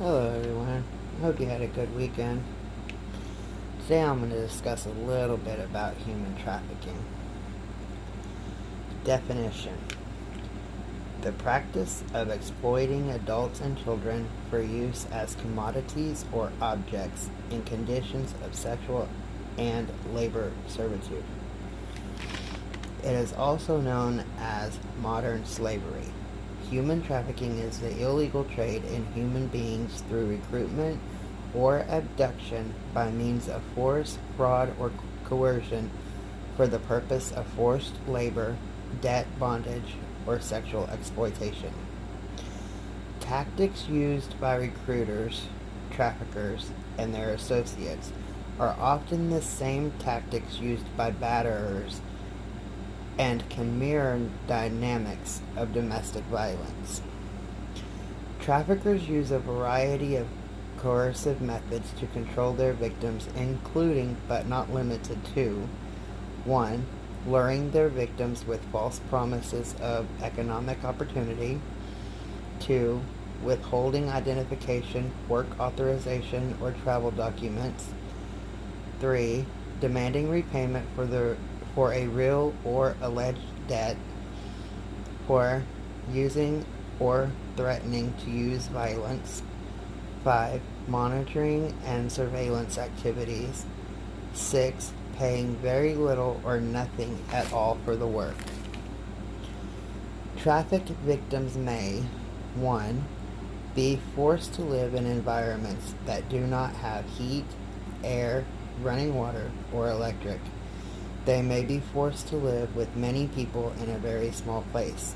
Hello everyone, I hope you had a good weekend. Today I'm going to discuss a little bit about human trafficking. Definition: the practice of exploiting adults and children for use as commodities or objects in conditions of sexual and labor servitude. It is also known as modern slavery. Human trafficking is the illegal trade in human beings through recruitment or abduction by means of force, fraud, or coercion for the purpose of forced labor, debt bondage, or sexual exploitation. Tactics used by recruiters, traffickers, and their associates are often the same tactics used by batterers and can mirror dynamics of domestic violence. Traffickers use a variety of coercive methods to control their victims, including but not limited to 1. Luring their victims with false promises of economic opportunity. 2. Withholding identification, work authorization, or travel documents. 3. Demanding repayment for a real or alleged debt. 4. Using or threatening to use violence. 5. Monitoring and surveillance activities. 6. Paying very little or nothing at all for the work. Trafficked victims may 1. Be forced to live in environments that do not have heat, air, running water, or electric. They may be forced to live with many people in a very small place.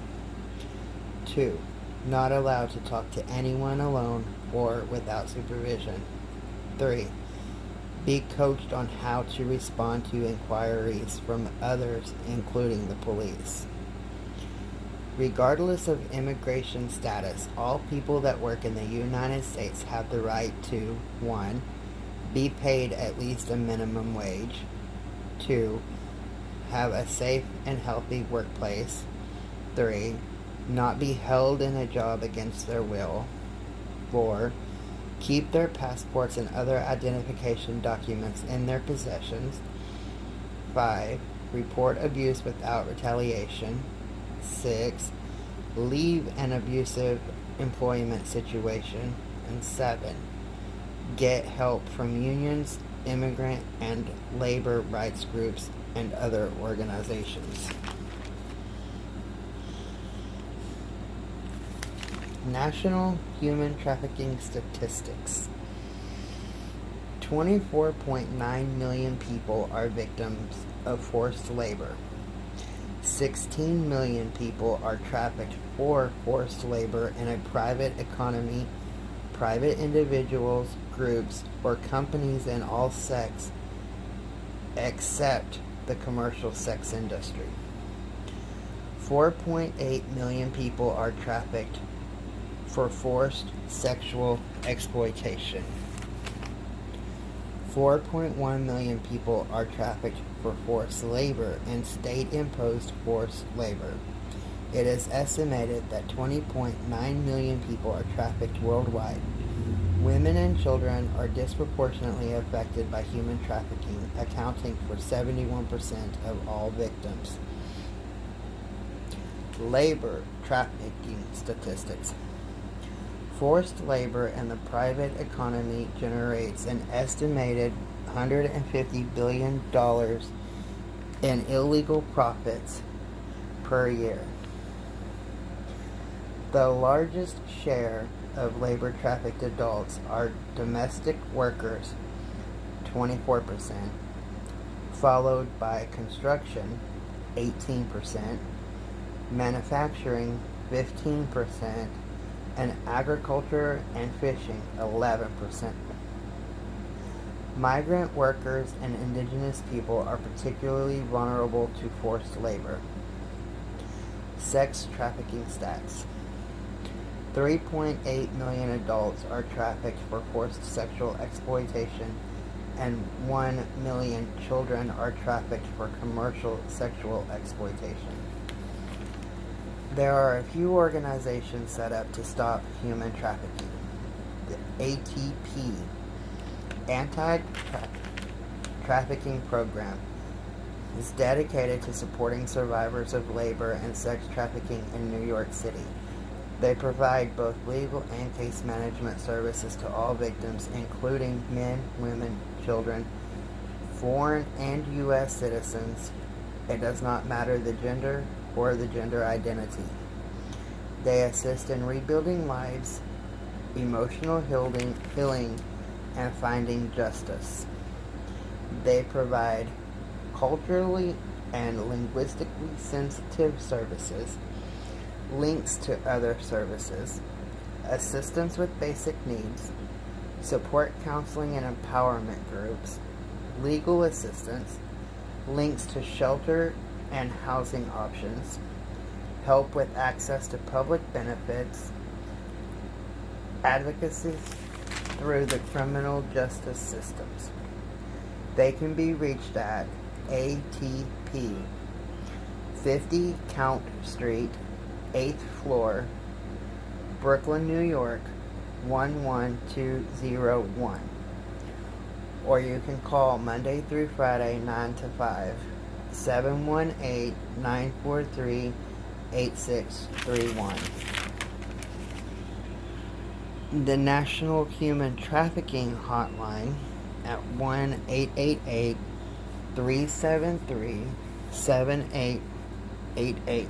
2. Not allowed to talk to anyone alone or without supervision. 3. Be coached on how to respond to inquiries from others, including the police. Regardless of immigration status, all people that work in the United States have the right to 1. Be paid at least a minimum wage. 2. Have a safe and healthy workplace. 3. Not be held in a job against their will. 4. Keep their passports and other identification documents in their possessions. 5. Report abuse without retaliation. 6. Leave an abusive employment situation. And 7. Get help from unions, immigrant and labor rights groups, and other organizations. National human trafficking statistics. 24.9 million people are victims of forced labor. 16 million people are trafficked for forced labor in a private economy, private individuals, groups, or companies in all sex except the commercial sex industry. 4.8 million people are trafficked for forced sexual exploitation. 4.1 million people are trafficked for forced labor and state-imposed forced labor. It is estimated that 20.9 million people are trafficked worldwide. Women and children are disproportionately affected by human trafficking, accounting for 71% of all victims. Labor trafficking statistics. Forced labor in the private economy generates an estimated $150 billion in illegal profits per year. The largest share of labor trafficked adults are domestic workers, 24%, followed by construction, 18%, manufacturing, 15%, and agriculture and fishing, 11%. Migrant workers and indigenous people are particularly vulnerable to forced labor. Sex trafficking stats. 3.8 million adults are trafficked for forced sexual exploitation, and 1 million children are trafficked for commercial sexual exploitation. There are a few organizations set up to stop human trafficking. The ATP, Anti-Trafficking Program, is dedicated to supporting survivors of labor and sex trafficking in New York City. They provide both legal and case management services to all victims, including men, women, children, foreign and U.S. citizens. It does not matter the gender or the gender identity. They assist in rebuilding lives, emotional healing, and finding justice. They provide culturally and linguistically sensitive services, links to other services, assistance with basic needs, support counseling and empowerment groups, legal assistance, links to shelter and housing options, help with access to public benefits, advocacy through the criminal justice systems. They can be reached at ATP, 50 Count Street, 8th floor, Brooklyn, New York, 11201. Or you can call Monday through Friday, 9 to 5, 718-943-8631. The National Human Trafficking Hotline at 1-888-373-7888.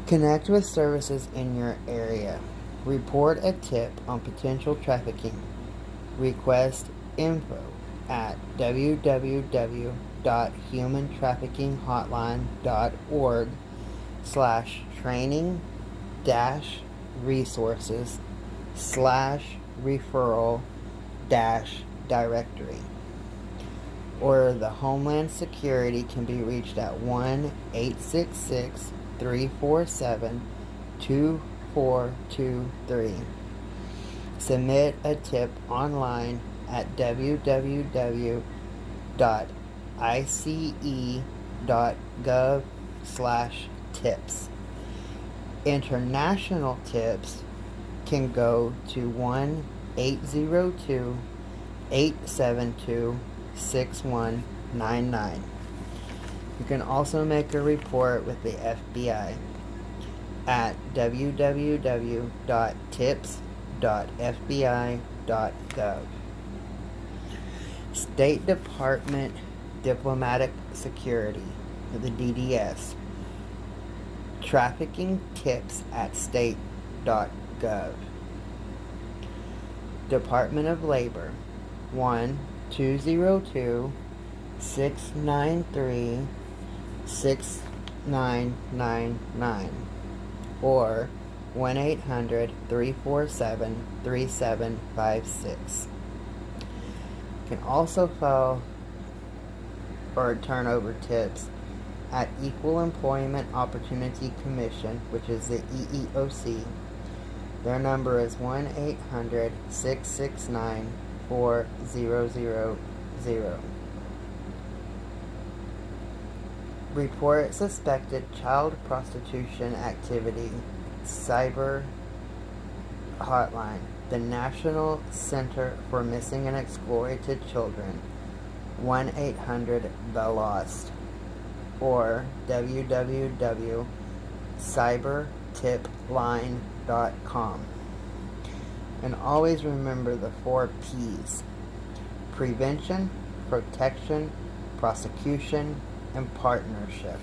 Connect with services in your area. Report a tip on potential trafficking. Request info at www.humantraffickinghotline.org/training-referral-directory. Or the Homeland Security can be reached at 1-866-347-2423. Submit a tip online at www.ice.gov/tips. International tips can go to 1-802-872-6199. You can also make a report with the FBI at www.tips.fbi.gov. State Department Diplomatic Security, the DDS. Trafficking tips at state.gov. Department of Labor, 1-202-693-6999 or 1-800-347-3756. You can also file or turn over tips at Equal Employment Opportunity Commission, which is the EEOC. Their number is 1-800-669-4000. Report suspected child prostitution activity. Cyber Hotline, the National Center for Missing and Exploited Children, 1-800-THE-LOST, or www.cybertipline.com. And always remember the 4 P's: prevention, protection, prosecution, and partnership.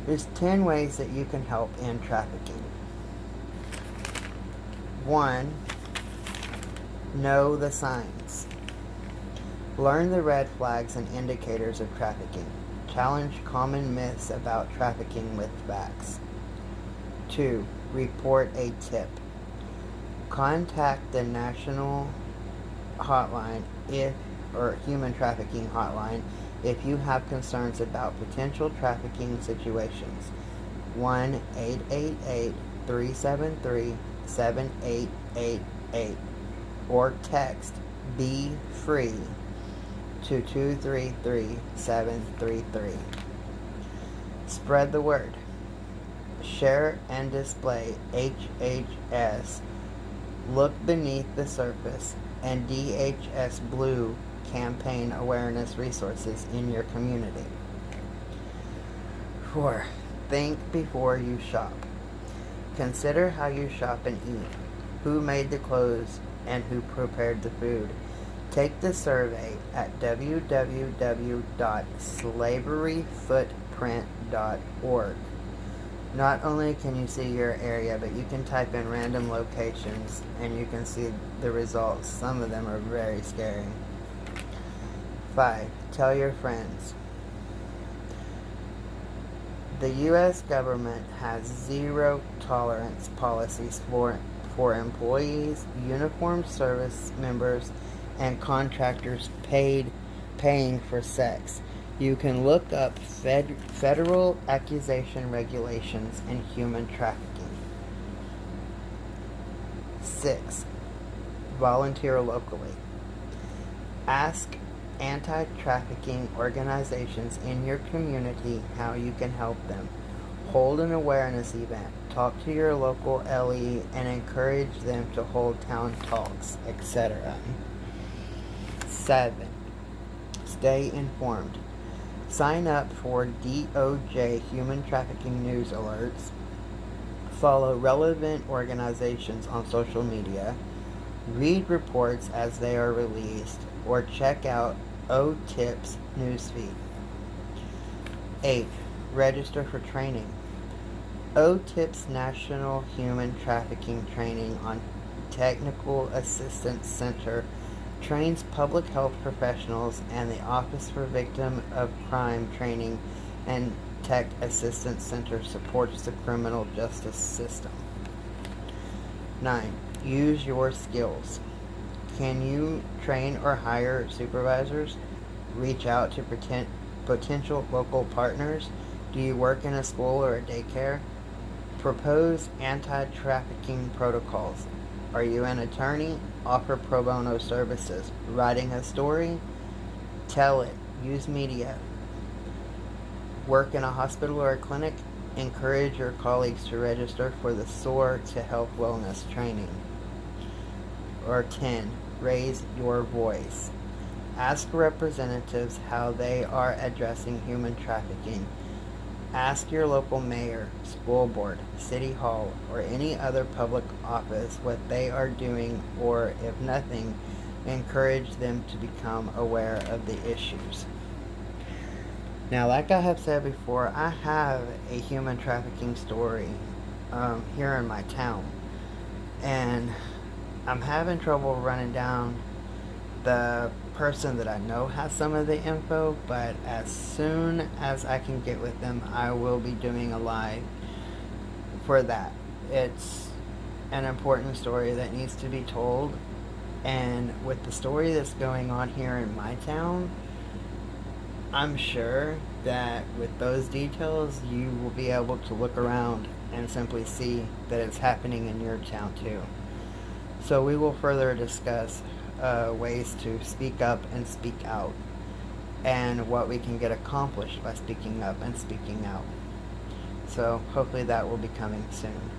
There's 10 ways that you can help end trafficking. 1. Know the signs. Learn the red flags and indicators of trafficking. Challenge common myths about trafficking with facts. 2. Report a tip. Contact the National Hotline or Human Trafficking Hotline if you have concerns about potential trafficking situations. 1-888-373-7888 or text BE FREE to 233-733. Spread the word. Share and display HHS, Look Beneath the Surface, and DHS Blue campaign awareness resources in your community. 4. Think before you shop. Consider how you shop and eat. Who made the clothes and who prepared the food? Take the survey at www.slaveryfootprint.org. Not only can you see your area, but you can type in random locations and you can see the results. Some of them are very scary. 5. Tell your friends. The U.S. government has zero tolerance policies for employees, uniformed service members, and contractors paying for sex. You can look up federal accusation regulations in human trafficking. 6. Volunteer locally. Ask anti-trafficking organizations in your community how you can help them. Hold an awareness event. Talk to your local LE and encourage them to hold town talks, etc. 7. Stay informed. Sign up for DOJ human trafficking news alerts. Follow relevant organizations on social media. Read reports as they are released, or check out OTIP's newsfeed. 8. Register for training. OTIP's National Human Trafficking Training on Technical Assistance Center trains public health professionals, and the Office for Victim of Crime Training and Tech Assistance Center supports the criminal justice system. 9. Use your skills. Can you train or hire supervisors? Reach out to potential local partners. Do you work in a school or a daycare? Propose anti-trafficking protocols. Are you an attorney? Offer pro bono services. Writing a story? Tell it. Use media. Work in a hospital or a clinic? Encourage your colleagues to register for the SOAR to Health Wellness training. Or 10. Raise your voice. Ask representatives how they are addressing human trafficking. Ask your local mayor, school board, city hall, or any other public office what they are doing, or if nothing, encourage them to become aware of the issues. Now, like I have said before, I have a human trafficking story here in my town, and I'm having trouble running down the person that I know has some of the info, but as soon as I can get with them, I will be doing a live for that. It's an important story that needs to be told, and with the story that's going on here in my town, I'm sure that with those details, you will be able to look around and simply see that it's happening in your town too. So we will further discuss ways to speak up and speak out, and what we can get accomplished by speaking up and speaking out. So hopefully that will be coming soon.